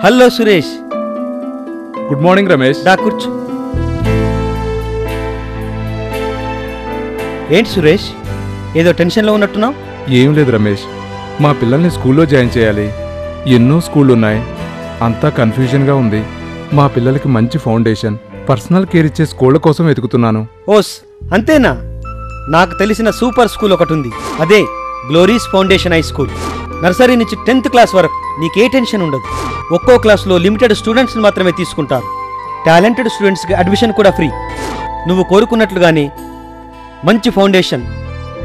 Hello Suresh. Good morning Ramesh. దా కూర్చో. ఏంటి సురేష్, ఏదో టెన్షన్లో ఉన్నట్టున్నావు? ఏం లేదు రమేష్, మా పిల్లల్ని స్కూల్లో జాయిన్ చేయాలి. ఎన్నో స్కూళ్ళున్నాయి, అంతా కన్ఫ్యూజన్గా ఉంది. మా పిల్లలకి మంచి ఫౌండేషన్, పర్సనల్ కేర్ ఇచ్చే స్కూళ్ళ కోసం వెతుకుతున్నాను. ఓస్ అంతేనా? నాకు తెలిసిన సూపర్ స్కూల్ ఒకటి ఉంది, అదే glories foundation high school. Nursery నుంచి 10th క్లాస్ వరకు నీకే టెన్షన్ ఉండదు. ఒక్కో క్లాస్లో లిమిటెడ్ స్టూడెంట్స్ని మాత్రమే తీసుకుంటారు. టాలెంటెడ్ స్టూడెంట్స్కి అడ్మిషన్ కూడా ఫ్రీ. నువ్వు కోరుకున్నట్లుగానే మంచి ఫౌండేషన్,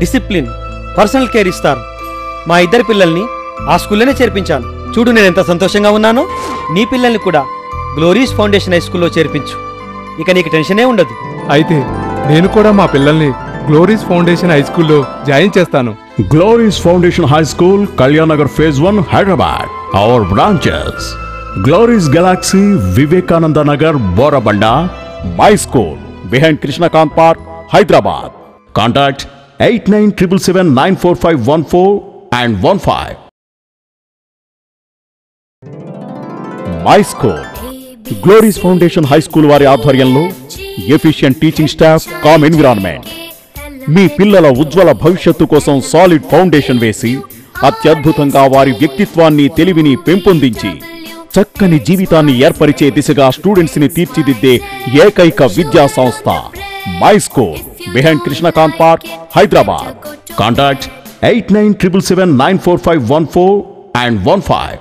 డిసిప్లిన్, పర్సనల్ కేర్ ఇస్తారు. మా ఇద్దరి పిల్లల్ని ఆ స్కూల్లోనే చేర్పించాను. చూడు నేను ఎంత సంతోషంగా ఉన్నానో. నీ పిల్లల్ని కూడా గ్లోరీస్ ఫౌండేషన్ హై స్కూల్లో చేర్పించు, ఇక నీకు టెన్షనే ఉండదు. అయితే నేను కూడా మా పిల్లల్ని గ్లోరీస్ ఫౌండేషన్ హై స్కూల్లో జాయిన్ చేస్తాను. Glory's Foundation High School, Kalyanagar Phase 1, Hyderabad. Our branches: Glory's Galaxy, Vivekananda Nagar, Borabanda. My School, behind Krishna Kant Park, Hyderabad. Contact 8977794514 and 15. My School, Glory's Foundation High School వారి ఆధ్వర్యంలో efficient teaching staff, calm environment. మీ పిల్లల ఉజ్వల భవిష్యత్తు కోసం solid foundation వేసి అత్యద్భుతంగా వారి వ్యక్తిత్వాన్ని, తెలివిని పెంపొందించి చక్కని జీవితాన్ని ఏర్పరిచే దిశగా స్టూడెంట్స్ ని తీర్చిదిద్దే ఏకైక విద్యా సంస్థ my school, behind Krishnakanth park, Hyderabad. Contact 8977794514 and 15.